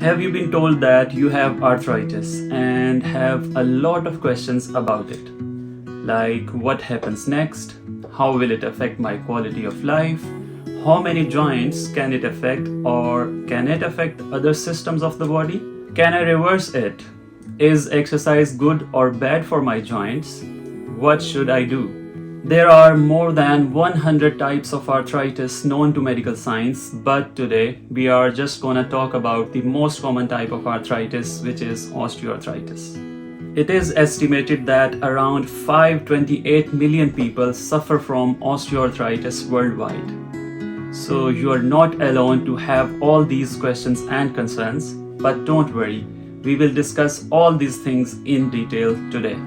Have you been told that you have arthritis and have a lot of questions about it? Like what happens next? How will it affect my quality of life? How many joints can it affect, or can it affect other systems of the body? Can I reverse it? Is exercise good or bad for my joints? What should I do? There are more than 100 types of arthritis known to medical science, but today we are just gonna talk about the most common type of arthritis, which is osteoarthritis. It is estimated that around 528 million people suffer from osteoarthritis worldwide. So you are not alone to have all these questions and concerns, but don't worry, we will discuss all these things in detail today,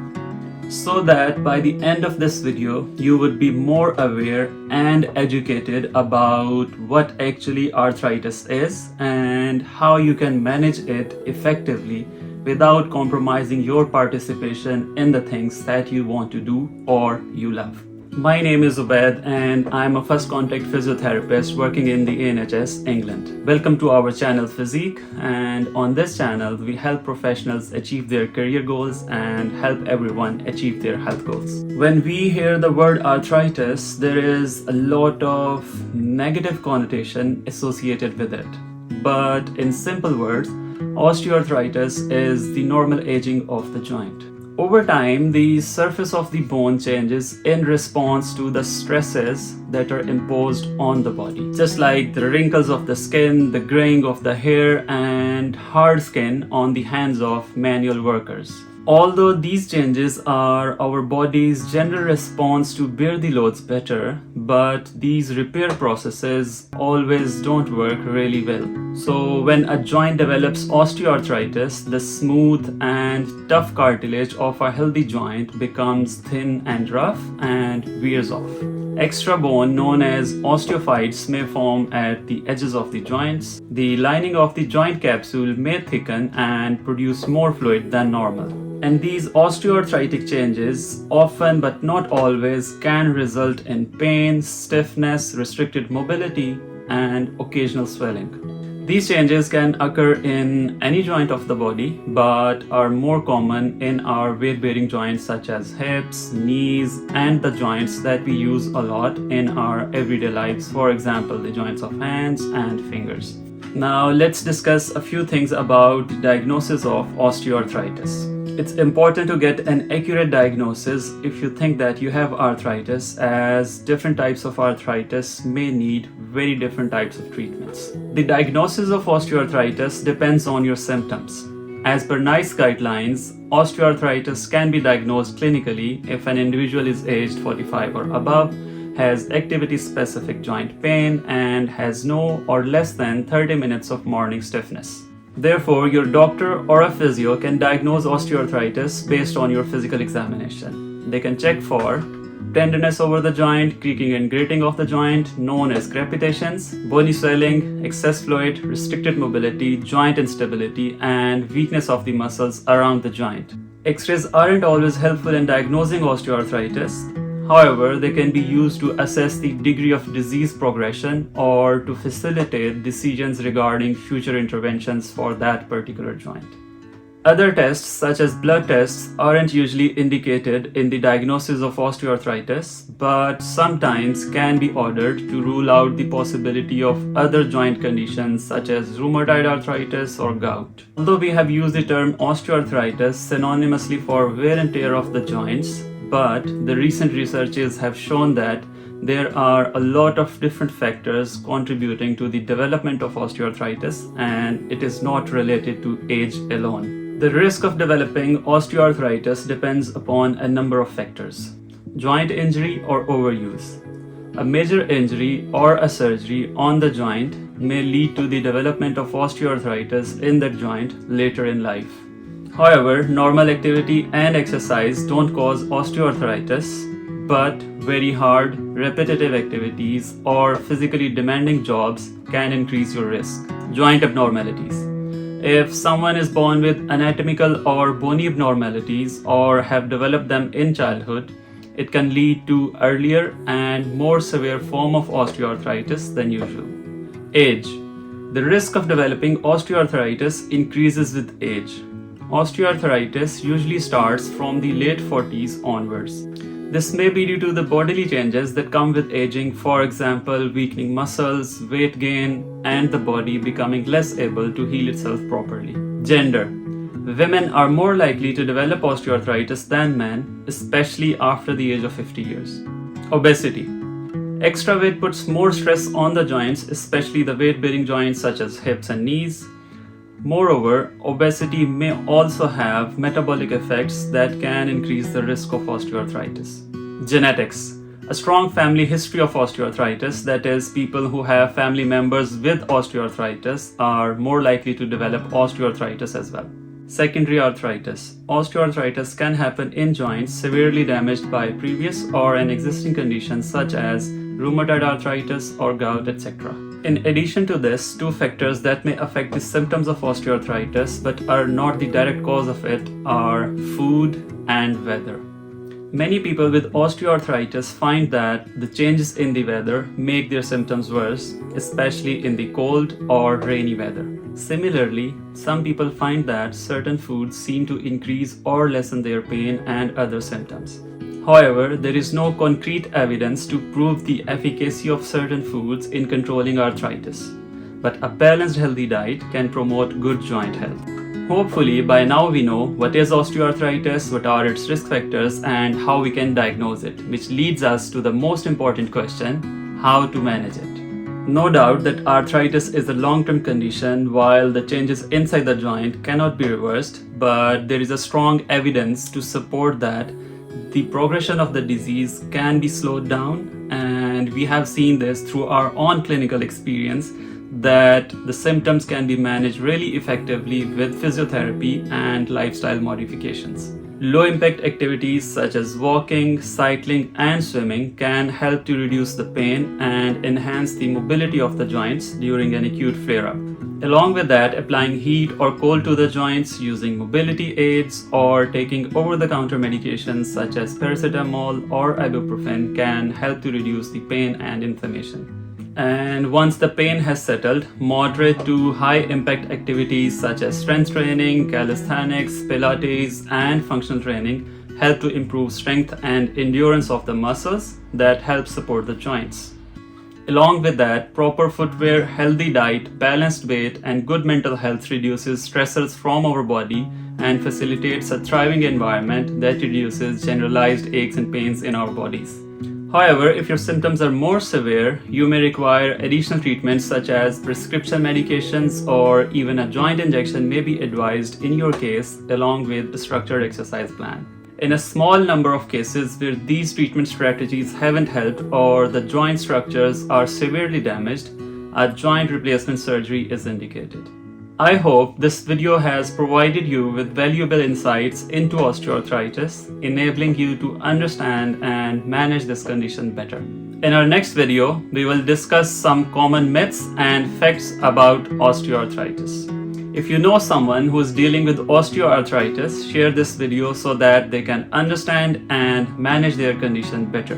so that by the end of this video you would be more aware and educated about what actually arthritis is and how you can manage it effectively without compromising your participation in the things that you want to do or you love. My name is Ubaid and I'm a first contact physiotherapist working in the NHS England. Welcome to our channel Physique, and on this channel we help professionals achieve their career goals and help everyone achieve their health goals. When we hear the word arthritis, there is a lot of negative connotation associated with it. But in simple words, osteoarthritis is the normal aging of the joint. Over time, the surface of the bone changes in response to the stresses that are imposed on the body. Just like the wrinkles of the skin, the graying of the hair, and hard skin on the hands of manual workers. Although these changes are our body's general response to bear the loads better, but these repair processes always don't work really well. So when a joint develops osteoarthritis, the smooth and tough cartilage of a healthy joint becomes thin and rough and wears off. Extra bone known as osteophytes may form at the edges of the joints. The lining of the joint capsule may thicken and produce more fluid than normal. And these osteoarthritic changes, often but not always, can result in pain, stiffness, restricted mobility, and occasional swelling. These changes can occur in any joint of the body, but are more common in our weight-bearing joints such as hips, knees, and the joints that we use a lot in our everyday lives, for example, the joints of hands and fingers. Now let's discuss a few things about the diagnosis of osteoarthritis. It's important to get an accurate diagnosis if you think that you have arthritis, as different types of arthritis may need very different types of treatments. The diagnosis of osteoarthritis depends on your symptoms. As per NICE guidelines, osteoarthritis can be diagnosed clinically if an individual is aged 45 or above, has activity-specific joint pain, and has no or less than 30 minutes of morning stiffness. Therefore, your doctor or a physio can diagnose osteoarthritis based on your physical examination. They can check for tenderness over the joint, creaking and grating of the joint, known as crepitations, bony swelling, excess fluid, restricted mobility, joint instability, and weakness of the muscles around the joint. X-rays aren't always helpful in diagnosing osteoarthritis. However, they can be used to assess the degree of disease progression or to facilitate decisions regarding future interventions for that particular joint. Other tests, such as blood tests, aren't usually indicated in the diagnosis of osteoarthritis, but sometimes can be ordered to rule out the possibility of other joint conditions such as rheumatoid arthritis or gout. Although we have used the term osteoarthritis synonymously for wear and tear of the joints, but the recent researches have shown that there are a lot of different factors contributing to the development of osteoarthritis, and it is not related to age alone. The risk of developing osteoarthritis depends upon a number of factors: joint injury or overuse. A major injury or a surgery on the joint may lead to the development of osteoarthritis in that joint later in life. However, normal activity and exercise don't cause osteoarthritis, but very hard, repetitive activities or physically demanding jobs can increase your risk. Joint abnormalities. If someone is born with anatomical or bony abnormalities or have developed them in childhood, it can lead to earlier and more severe form of osteoarthritis than usual. Age. The risk of developing osteoarthritis increases with age. Osteoarthritis usually starts from the late 40s onwards. This may be due to the bodily changes that come with aging, for example, weakening muscles, weight gain, and the body becoming less able to heal itself properly. Gender. Women are more likely to develop osteoarthritis than men, especially after the age of 50 years. Obesity. Extra weight puts more stress on the joints, especially the weight-bearing joints such as hips and knees. Moreover, obesity may also have metabolic effects that can increase the risk of osteoarthritis. Genetics. A strong family history of osteoarthritis, that is, people who have family members with osteoarthritis, are more likely to develop osteoarthritis as well. Secondary arthritis. Osteoarthritis can happen in joints severely damaged by previous or an existing condition such as rheumatoid arthritis or gout, etc. In addition to this, two factors that may affect the symptoms of osteoarthritis but are not the direct cause of it are food and weather. Many people with osteoarthritis find that the changes in the weather make their symptoms worse, especially in the cold or rainy weather. Similarly, some people find that certain foods seem to increase or lessen their pain and other symptoms. However, there is no concrete evidence to prove the efficacy of certain foods in controlling arthritis, but a balanced healthy diet can promote good joint health. Hopefully, by now we know what is osteoarthritis, what are its risk factors, and how we can diagnose it, which leads us to the most important question: how to manage it. No doubt that arthritis is a long-term condition while the changes inside the joint cannot be reversed, but there is a strong evidence to support that the progression of the disease can be slowed down, and we have seen this through our own clinical experience that the symptoms can be managed really effectively with physiotherapy and lifestyle modifications. Low-impact activities such as walking, cycling, and swimming can help to reduce the pain and enhance the mobility of the joints during an acute flare-up. Along with that, applying heat or cold to the joints, using mobility aids, or taking over-the-counter medications such as paracetamol or ibuprofen can help to reduce the pain and inflammation. And once the pain has settled, moderate to high impact activities such as strength training, calisthenics, Pilates, and functional training help to improve strength and endurance of the muscles that help support the joints. Along with that, proper footwear, healthy diet, balanced weight, and good mental health reduces stressors from our body and facilitates a thriving environment that reduces generalized aches and pains in our bodies. However, if your symptoms are more severe, you may require additional treatments such as prescription medications, or even a joint injection may be advised in your case along with a structured exercise plan. In a small number of cases where these treatment strategies haven't helped or the joint structures are severely damaged, a joint replacement surgery is indicated. I hope this video has provided you with valuable insights into osteoarthritis, enabling you to understand and manage this condition better. In our next video, we will discuss some common myths and facts about osteoarthritis. If you know someone who is dealing with osteoarthritis, share this video so that they can understand and manage their condition better.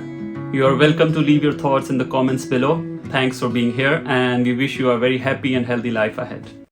You are welcome to leave your thoughts in the comments below. Thanks for being here, and we wish you a very happy and healthy life ahead.